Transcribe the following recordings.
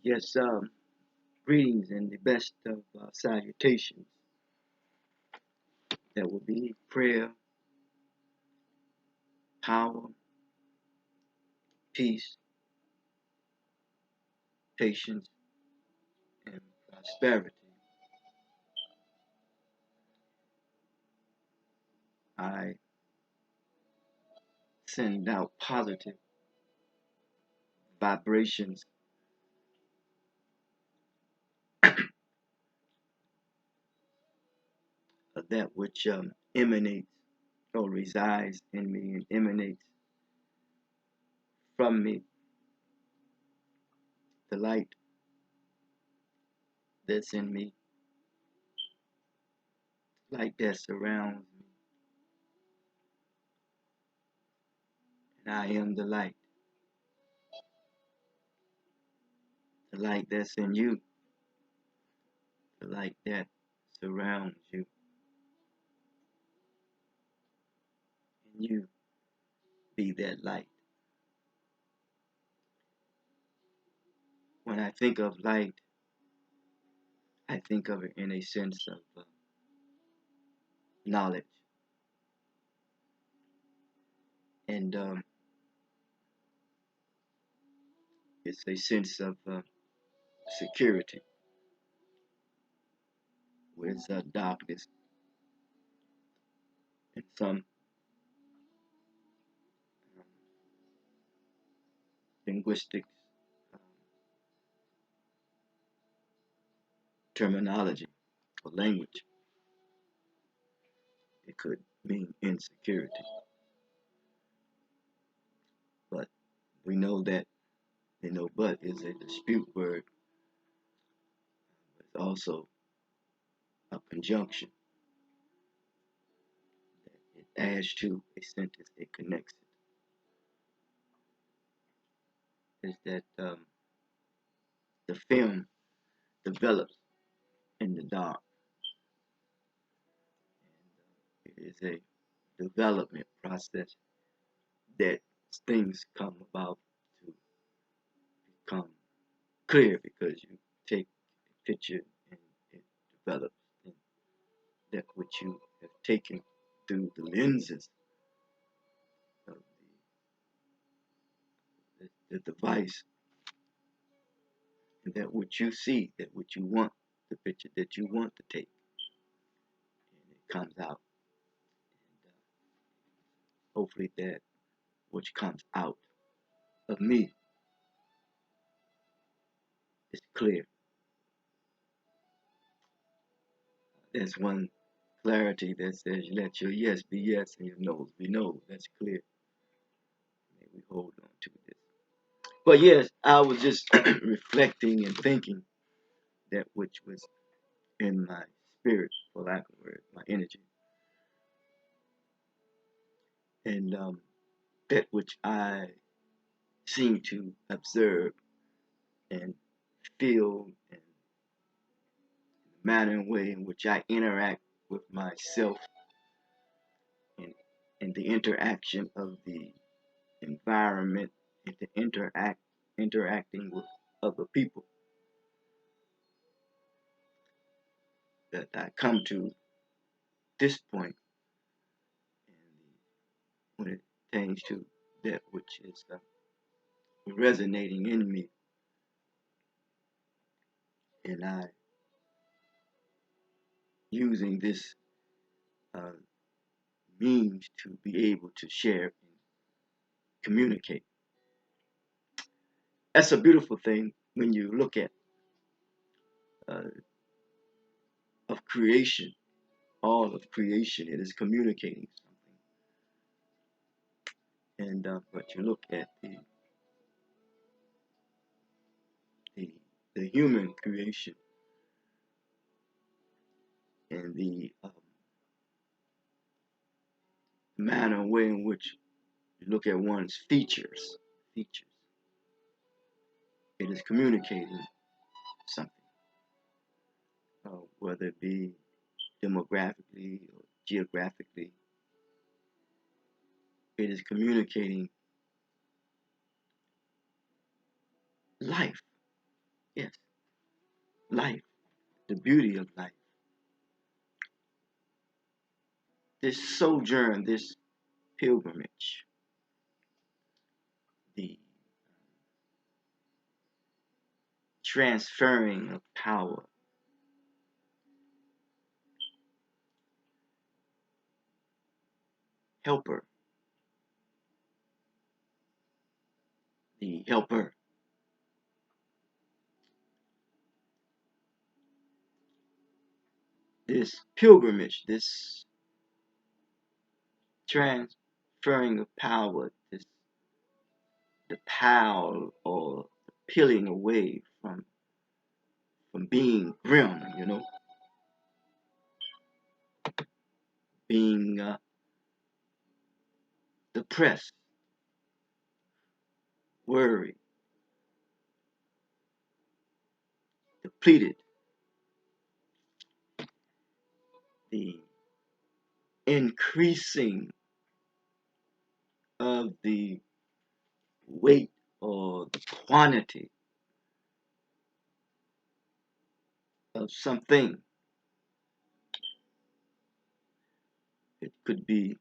Yes, greetings and the best of salutations. That will be prayer, power, peace, patience, and prosperity. I send out positive vibrations of that which emanates or resides in me and emanates from me, the light that's in me, light that surrounds me, and I am the light that's in you, the light that surrounds you, and you be that light. When I think of light, I think of it in a sense of knowledge, and it's a sense of security, whereas darkness and some um, linguistics um, terminology or language, it could mean insecurity. But we know that, but is a dispute word. It's also a conjunction that it adds to a sentence, it connects it. Is that the film develops in the dark. And it is a development process that things come about to become clear because you take a picture and it develops in that which you have taken through the lenses of the device, and that which you see, that which you want, the picture that you want to take, and it comes out. And hopefully that which comes out of me is clear. There's one clarity that says let your yes be yes and your no's be no. That's clear. May we hold on to this. But yes, I was just reflecting and thinking that which was in my spirit, for lack of a word, my energy, and that which I seem to observe and feel, and the manner and way in which I interact with myself, and, and the interaction of the environment, and the interacting with other people, that I come to this point, and when it pertains to that which is resonating in me, and I using this uh, means to be able to share and communicate. That's a beautiful thing when you look at uh, of creation. All of creation, it is communicating something. And but you look at the the human creation and the manner and way in which you look at one's features, it is communicating something, whether it be demographically or geographically. It is communicating life. Yes, life, the beauty of life. This sojourn, this pilgrimage, the transferring of power, helper, the helper, this pilgrimage, this transferring of power, this the power or the peeling away from being grim, being depressed, worried, depleted, the increasing of the weight or the quantity of something. It could be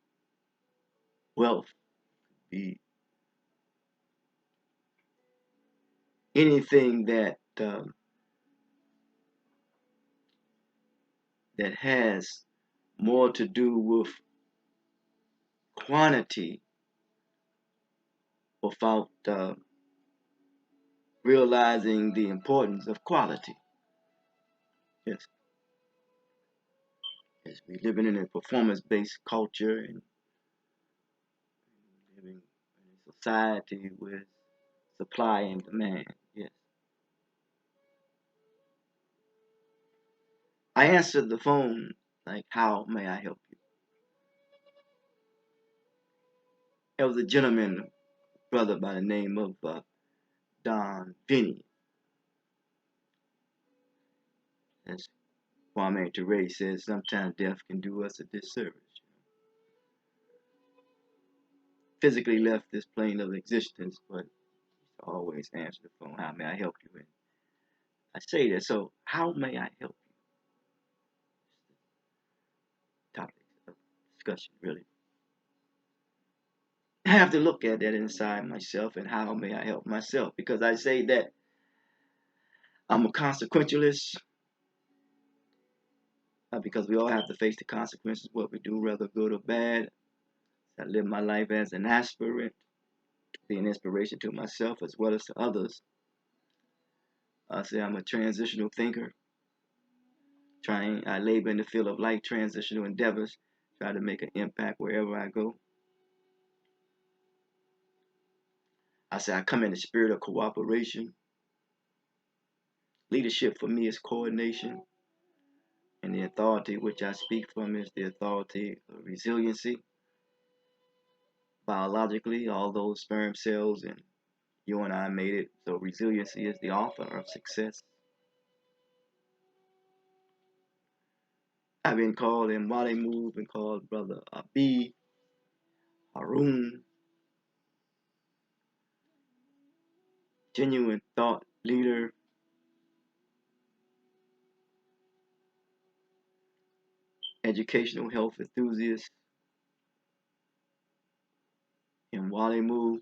wealth, be anything that has more to do with quantity without realizing the importance of quality. Yes, yes, we living in a performance-based culture and living in a society with supply and demand. Yes, I answered the phone like, "How may I help you?" It was a gentleman, brother by the name of Don Vinny. As Kwame Ture says, sometimes death can do us a disservice. Physically left this plane of existence, but always answer the phone. How may I help you? And I say that. So, how may I help you? Topic of discussion, really. I have to look at that inside myself and how may I help myself? Because I say that I'm a consequentialist, because we all have to face the consequences of what we do, whether good or bad. I live my life as an aspirant, be an inspiration to myself as well as to others. I say I'm a transitional thinker. I labor in the field of life, transitional endeavors, try to make an impact wherever I go. I say I come in the spirit of cooperation. Leadership for me is coordination, and the authority which I speak from is the authority of resiliency. Biologically, all those sperm cells and you and I made it, so resiliency is the author of success. I've been called in Wally Move, been called Brother Abi, Harun, genuine thought leader, educational health enthusiast in Wally Move.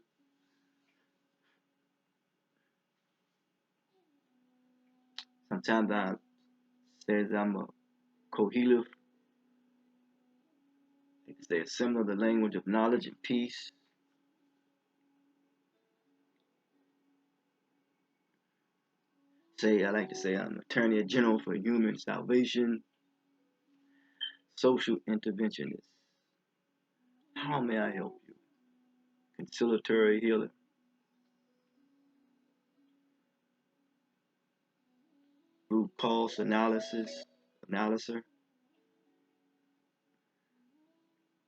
Sometimes I says I'm a Kohilif. They assemble the language of knowledge and peace. I like to say I'm Attorney General for Human Salvation, social interventionist. How may I help you? Conciliatory healer, root cause analyzer,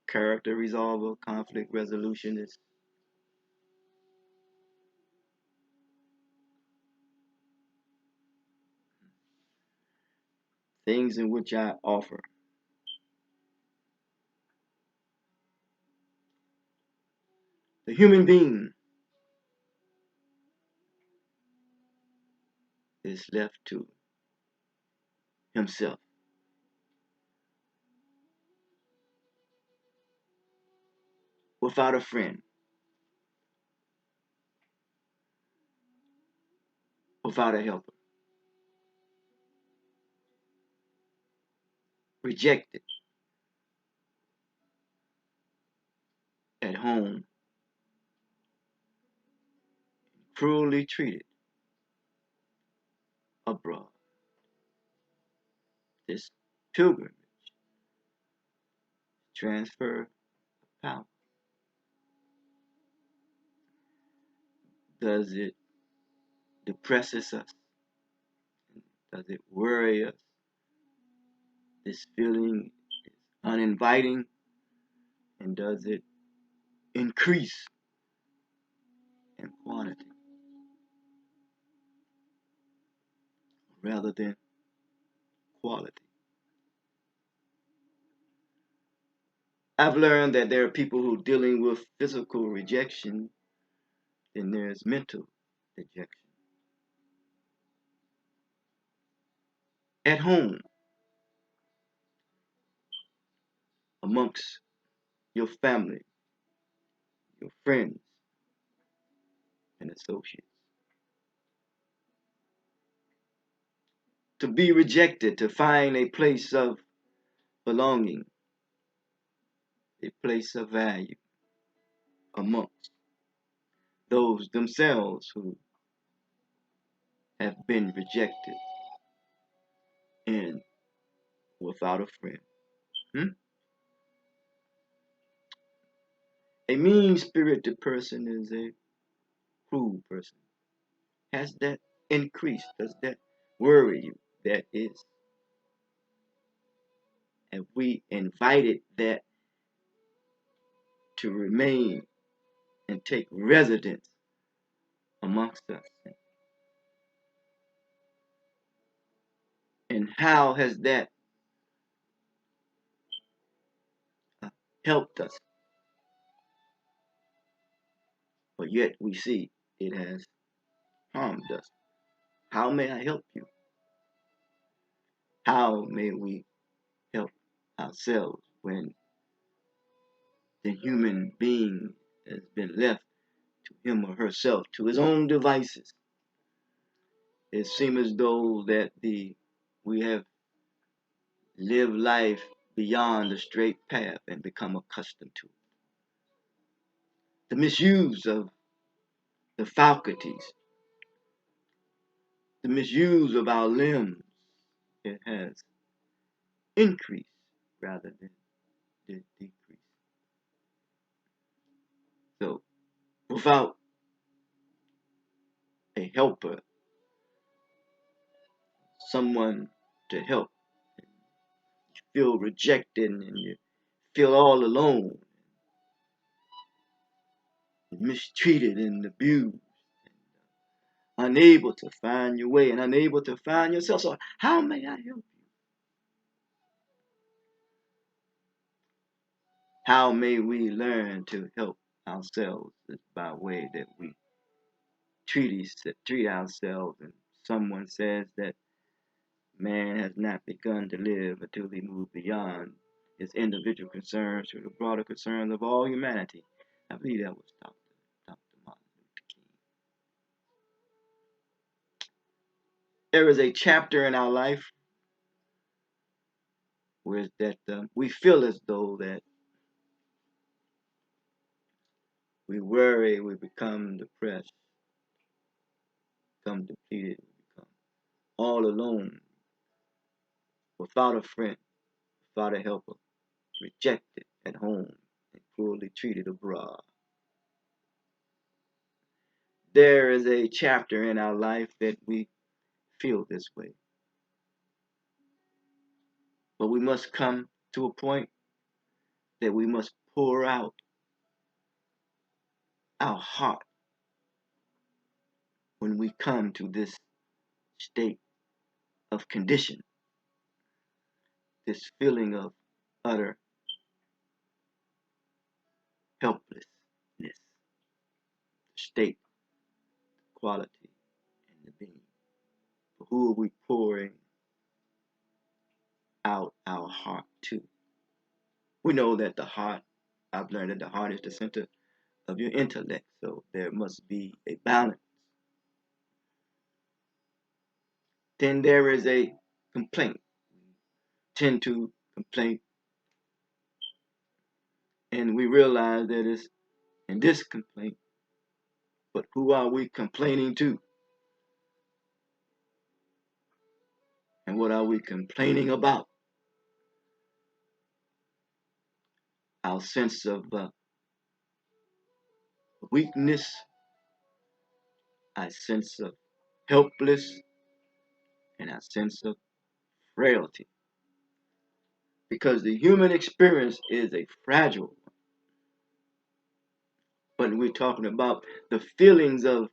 character resolver, conflict resolutionist, things in which I offer. The human being is left to himself. Without a friend, without a helper, rejected at home, cruelly treated abroad. This pilgrimage transfer of power. Does it depresses us? Does it worry us? This feeling is uninviting, and does it increase in quantity rather than quality? I've learned that there are people who are dealing with physical rejection, and there's mental rejection. At home, amongst your family, your friends, and associates. To be rejected, to find a place of belonging, a place of value amongst those themselves who have been rejected and without a friend. Hmm? A mean-spirited person is a cruel person. Has that increased? Does that worry you? That is. Have we invited that to remain and take residence amongst us? And how has that helped us? But yet we see it has harmed us. How may I help you? How may we help ourselves when the human being has been left to him or herself, to his own devices? It seems as though that we have lived life beyond the straight path and become accustomed to it. The misuse of the faculties, the misuse of our limbs, it has increased rather than decreased. So without a helper, someone to help, you feel rejected and you feel all alone, mistreated and abused, unable to find your way and unable to find yourself. So how may I help you? How may we learn to help ourselves? Is by way that we treat ourselves, and someone says that man has not begun to live until he moves beyond his individual concerns to the broader concerns of all humanity. I believe that was Dr. Martin Luther King. There is a chapter in our life where that we feel as though that we worry, we become depressed, become depleted, we become all alone, without a friend, without a helper, rejected at home, and cruelly treated abroad. There is a chapter in our life that we feel this way. But we must come to a point that we must pour out our heart when we come to this state of condition, this feeling of utter helplessness, state, quality, and the being. Who are we pouring out our heart to? We know that the heart, I've learned that the heart is the center of your intellect, so there must be a balance. Then there is a complaint. Tend to complain, and we realize that it's in this complaint, but who are we complaining to? And what are we complaining about? Our sense of weakness, our sense of helpless, and our sense of frailty. Because the human experience is a fragile one. When we're talking about the feelings of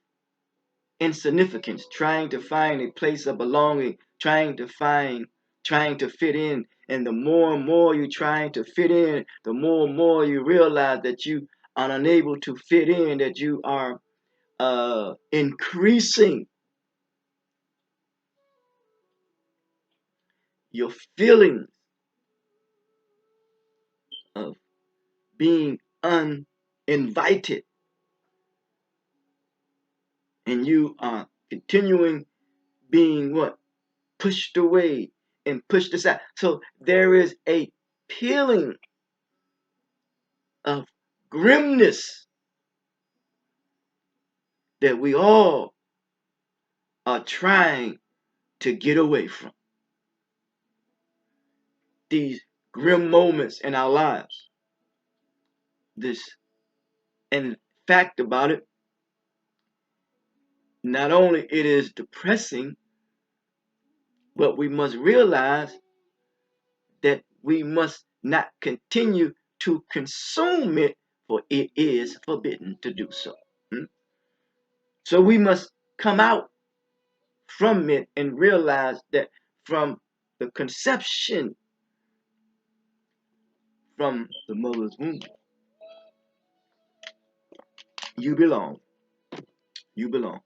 insignificance, trying to find a place of belonging, trying to fit in. And the more and more you're trying to fit in, the more and more you realize that you are unable to fit in, that you are increasing your feelings of being uninvited, and you are continuing being what? Pushed away and pushed aside. So there is a feeling of grimness that we all are trying to get away from. These grim moments in our lives. This, and fact about it, not only it is depressing, but we must realize that we must not continue to consume it, for it is forbidden to do so. So we must come out from it and realize that from the conception, from the mother's womb, you belong. You belong.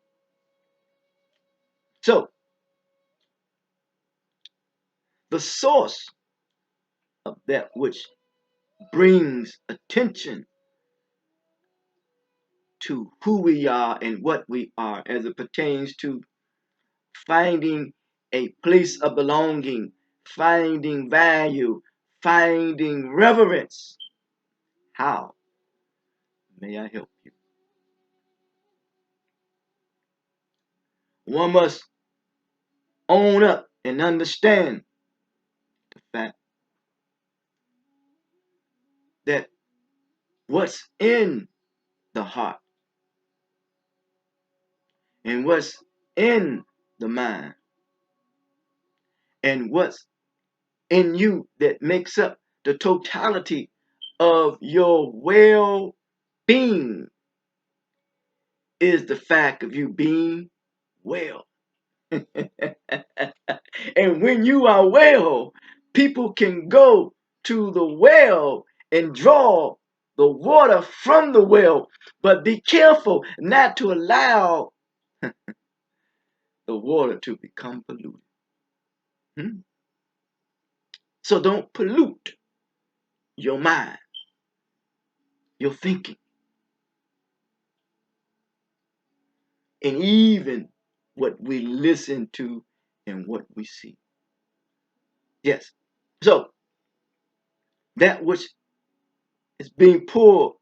So the source of that which brings attention to who we are and what we are as it pertains to finding a place of belonging, finding value, finding reverence. How may I help you? One must own up and understand the fact that what's in the heart and what's in the mind and what's in you that makes up the totality of your well-being is the fact of you being well. And when you are well, people can go to the well and draw the water from the well, but be careful not to allow the water to become polluted. So don't pollute your mind, your thinking, and even what we listen to and what we see. Yes. So that which is being poured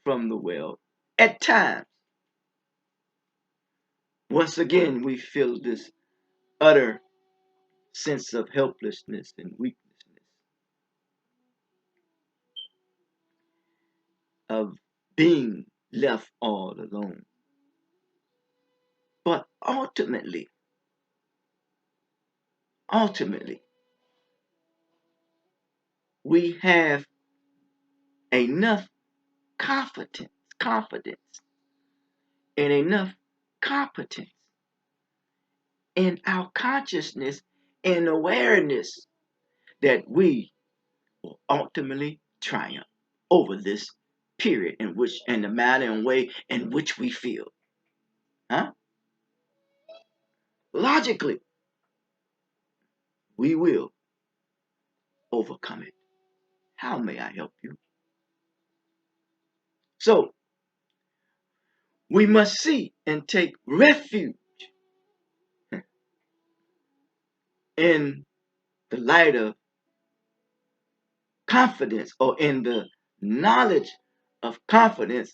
from the well, at times, once again, we feel this utter sense of helplessness and weakness, of being left all alone. But ultimately, we have enough confidence, and enough competence in our consciousness and awareness that we will ultimately triumph over this period in which, and the manner and way in which we feel. Huh? logically, we will overcome it. How may I help you? So we must see and take refuge in the light of confidence, or in the knowledge of confidence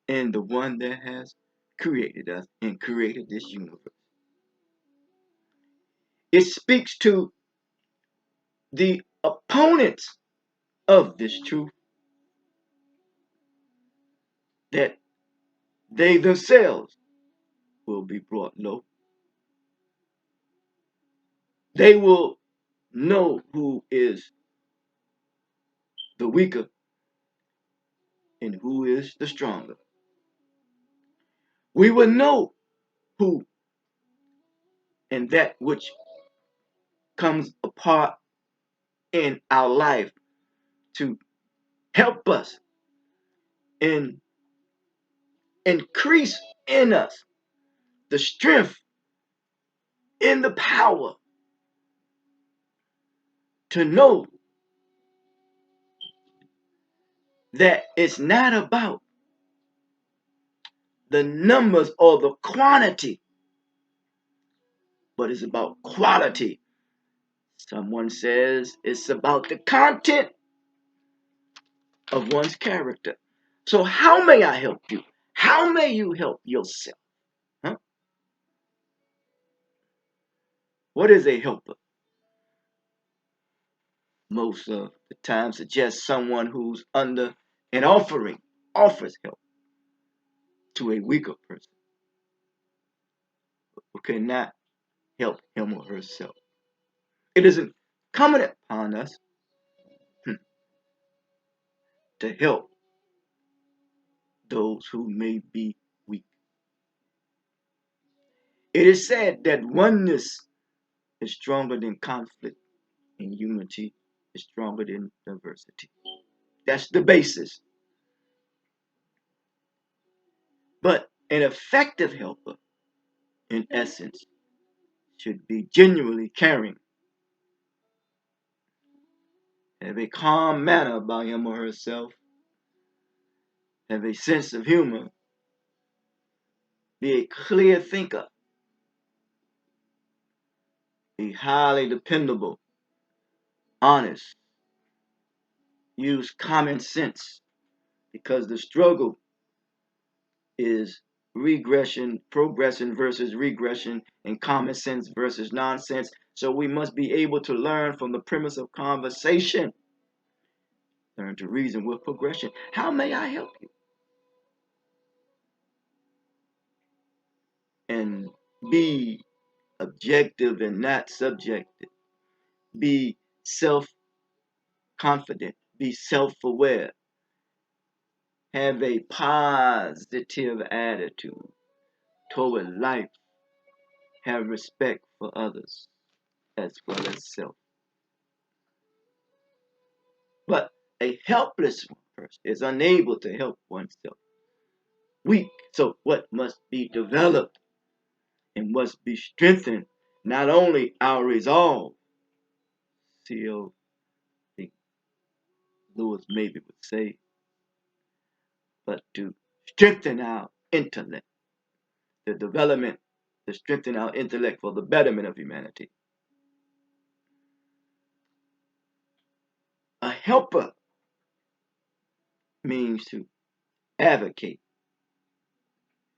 in the one that has created us and created this universe. It speaks to the opponents of this truth that they themselves will be brought low. They will know who is the weaker and who is the stronger. We will know who and that which comes apart in our life to help us and increase in us the strength and the power to know that it's not about the numbers or the quantity, but it's about quality. Someone says it's about the content of one's character. So how may I help you? How may you help yourself? Huh? What is a helper? Most of the time suggests someone who's under an offers help to a weaker person who cannot help him or herself. It is incumbent upon us to help those who may be weak. It is said that oneness is stronger than conflict, and unity is stronger than diversity. That's the basis. But an effective helper, in essence, should be genuinely caring, have a calm manner about him or herself, have a sense of humor, be a clear thinker, be highly dependable, honest, use common sense, because the struggle is progression versus regression, and common sense versus nonsense. So we must be able to learn from the premise of conversation, learn to reason with progression. How may I help you? And be objective and not subjective. Be self-confident. Be self-aware. Have a positive attitude toward life. Have respect for others as well as self. But a helpless person is unable to help oneself. Weak. So what must be developed and must be strengthened? Not only our resolve, C.O. Lewis maybe would say, but to strengthen our intellect, the development, to strengthen our intellect for the betterment of humanity. A helper means to advocate.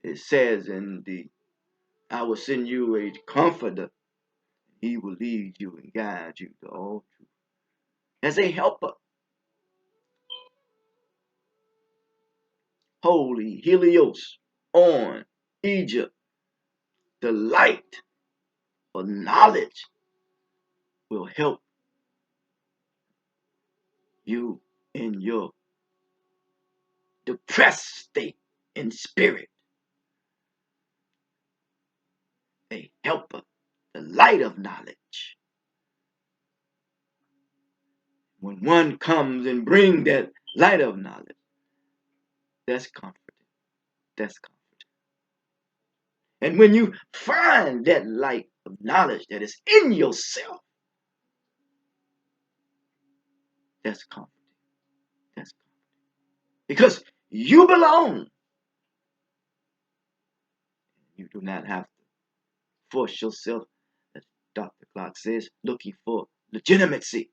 It says in the I will send you a comforter. He will lead you and guide you to all truth. As a helper, holy Helios on Egypt, the light of knowledge will help you in your depressed state in spirit. A helper, the light of knowledge. When one comes and brings that light of knowledge, that's comforting. That's comforting. And when you find that light of knowledge that is in yourself, that's comforting. That's comforting. Because you belong. You do not have to force yourself, as Dr. Clark says, looking for legitimacy.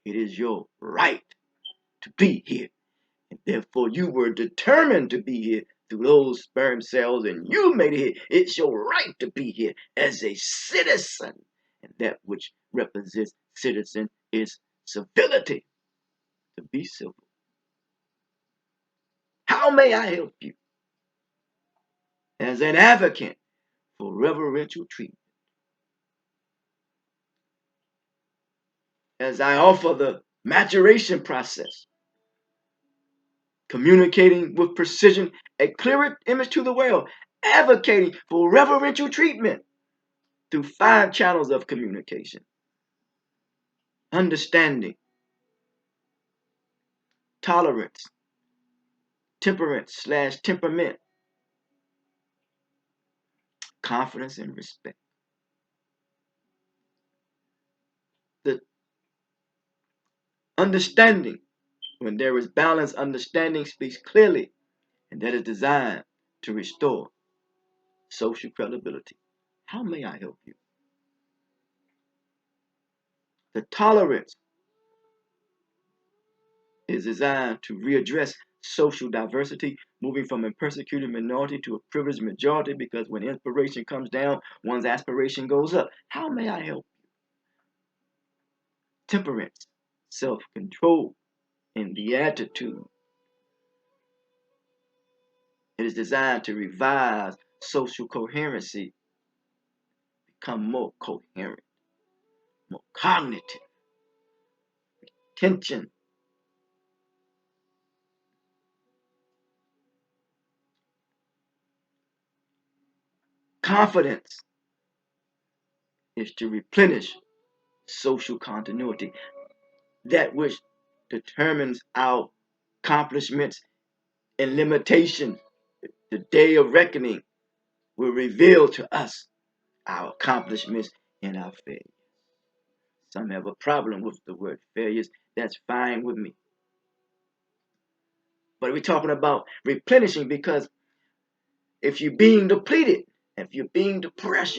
It is your right to be here. And therefore, you were determined to be here through those sperm cells, and you made it here. It's your right to be here as a citizen. And that which represents citizen is civility, to be civil. How may I help you? As an advocate for reverential treatment, as I offer the maturation process, communicating with precision, a clearer image to the world, advocating for reverential treatment through 5 channels of communication: understanding, tolerance, temperance/temperament, confidence, and respect. The understanding, when there is balance, understanding speaks clearly, and that is designed to restore social credibility. How may I help you? The tolerance is designed to readdress social diversity, moving from a persecuted minority to a privileged majority, because when inspiration comes down, one's aspiration goes up. How may I help? Temperance, self-control, and beatitude. It is designed to revise social coherency, become more coherent, more cognitive, tension. Confidence is to replenish social continuity, that which determines our accomplishments and limitations. The day of reckoning will reveal to us our accomplishments and our failures. Some have a problem with the word failures. That's fine with me. But we're talking about replenishing, because if you're being depleted, if you're being depressed,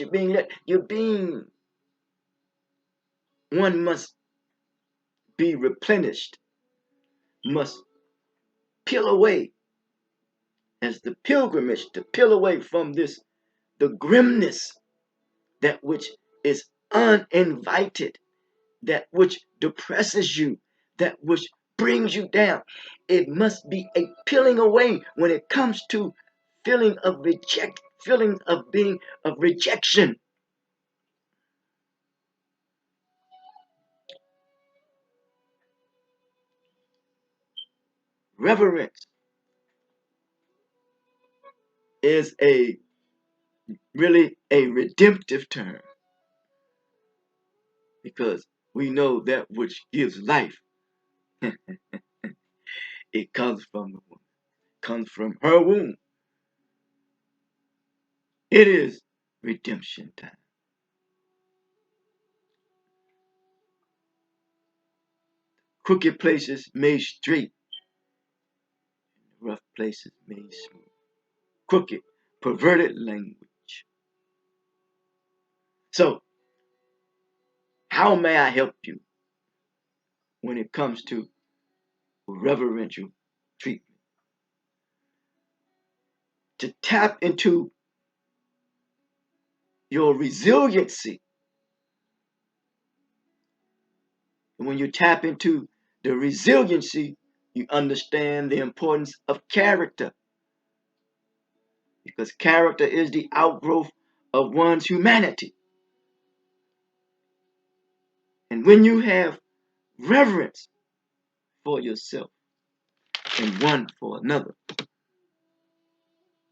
one must be replenished, must peel away, as the pilgrimage, to peel away from this, the grimness, that which is uninvited, that which depresses you, that which brings you down. It must be a peeling away when it comes to feeling of rejection. Reverence is really a redemptive term, because we know that which gives life, it comes from the woman, comes from her womb. It is redemption time. Crooked places made straight, rough places made smooth. Crooked, perverted language. So, how may I help you when it comes to reverential treatment? To tap into your resiliency. And when you tap into the resiliency, you understand the importance of character, because character is the outgrowth of one's humanity. And when you have reverence for yourself and one for another,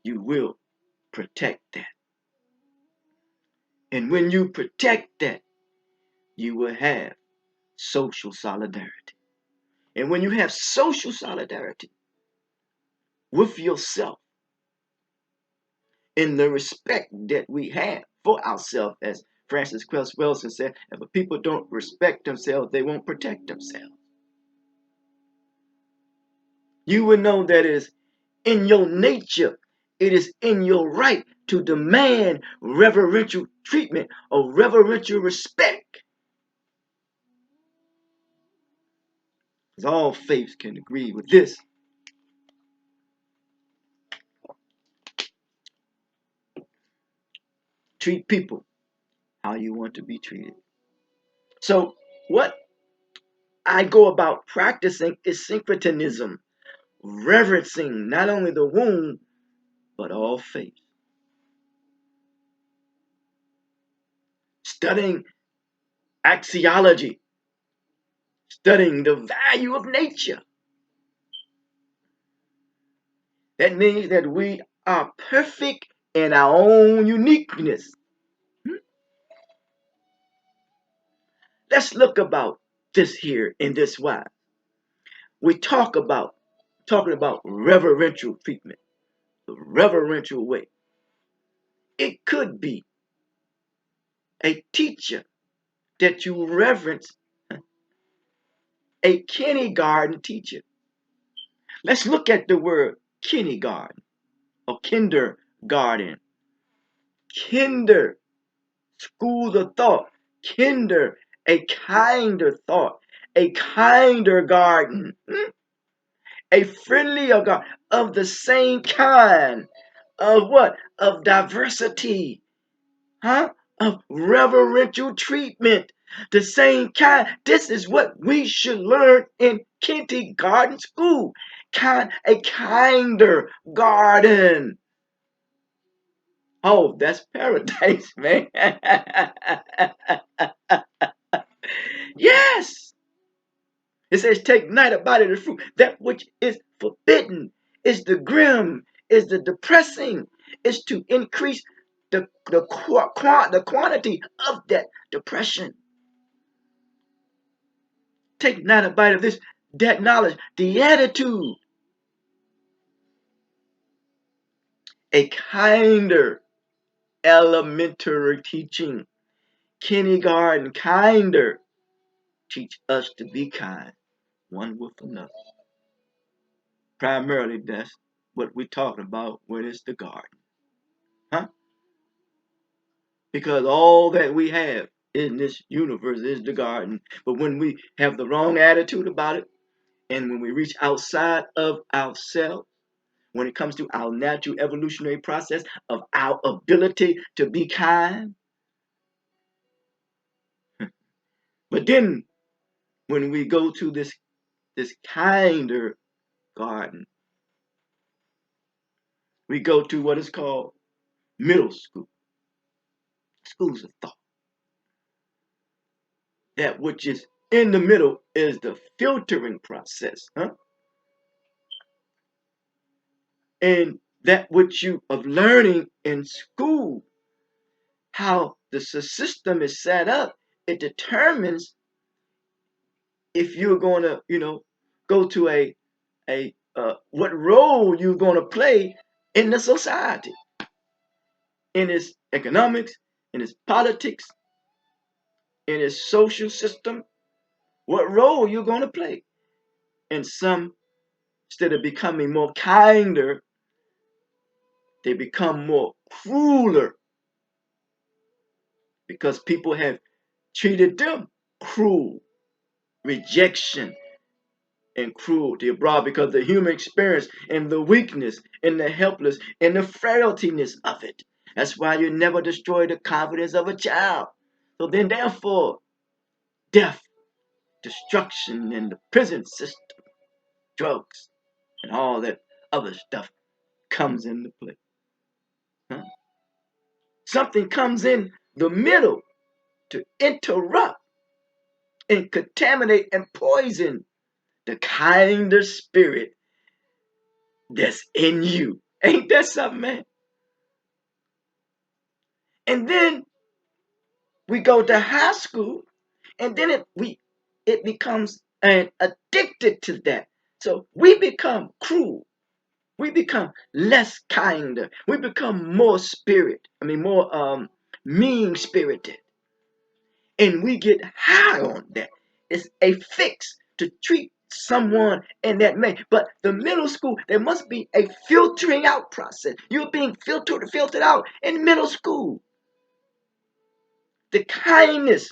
you will protect that. And when you protect that, you will have social solidarity. And when you have social solidarity with yourself, in the respect that we have for ourselves. As Francis Cress Wilson said, if people don't respect themselves, they won't protect themselves. You will know that it is in your nature, it is in your right to demand reverential treatment or reverential respect. Because all faiths can agree with this. Treat people how you want to be treated. So, what I go about practicing is syncretism, reverencing not only the womb, but all faiths. Studying axiology, studying the value of nature. That means that we are perfect in our own uniqueness. Let's look about this here in this way. We talking about reverential treatment, the reverential way. It could be a teacher that you reverence, a kindergarten teacher. Let's look at the word kindergarten or kindergarten. Kinder, schools of thought. Kinder, a kinder thought, a kinder garden, a friendlier garden of the same kind of what? Of diversity, huh? Of reverential treatment. The same kind. This is what we should learn in kindergarten school. A kinder garden. Oh, that's paradise, man. Yes. It says, take not a bite of the fruit. That which is forbidden is the grim, is the depressing, is to increase the quantity of that depression. Take not a bite of this, that knowledge, the attitude. A kinder elementary teaching. Kindergarten, kinder. Teach us to be kind, one with another. Primarily, that's what we're talking about when it's the garden. Huh? Because all that we have in this universe is the garden. But when we have the wrong attitude about it, and when we reach outside of ourselves, when it comes to our natural evolutionary process of our ability to be kind, but then when we go to this kinder garden, we go to what is called middle school, schools of thought. That which is in the middle is the filtering process, huh? And that which you of learning in school, how the system is set up, it determines if you're going to, go to what role you're going to play in the society, in its economics, in its politics, in its social system, what role you're going to play. And some, instead of becoming more kinder, they become more crueler because people have treated them cruel, rejection, and cruelty abroad because the human experience and the weakness and the helpless and the frailtiness of it. That's why you never destroy the confidence of a child. So then, therefore, death, destruction, and the prison system, drugs, and all that other stuff comes into play. Huh? Something comes in the middle to interrupt and contaminate and poison the kinder spirit that's in you. Ain't that something, man? And then we go to high school, and then it becomes an addicted to that. So we become cruel. We become less kinder. We become more more mean spirited. And we get high on that. It's a fix to treat someone in that way. But the middle school, there must be a filtering out process. You're being filtered out in middle school. The kindness.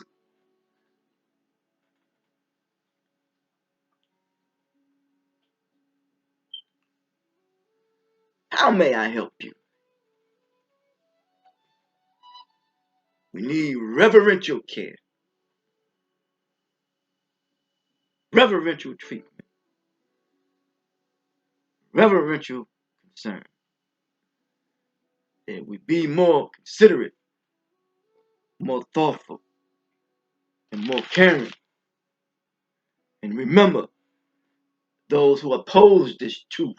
How may I help you? We need reverential care, reverential treatment, reverential concern. That we be more considerate, more thoughtful, and more caring. And remember, those who oppose this truth,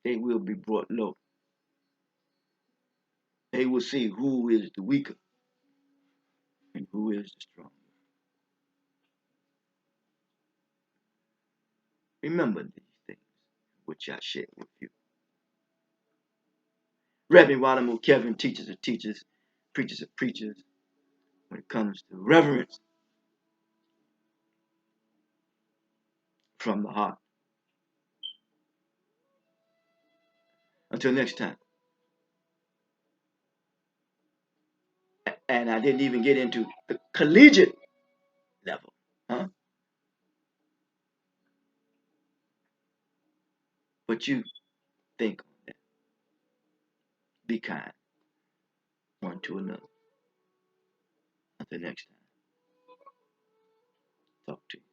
they will be brought low. They will see who is the weaker and who is the stronger. Remember these things which I shared with you. Reverend Wadamu Kevin teaches of teachers, preachers of preachers, when it comes to reverence from the heart. Until next time. And I didn't even get into the collegiate level. Huh? But you think on that. Be kind one to another. Until next time. Talk to you.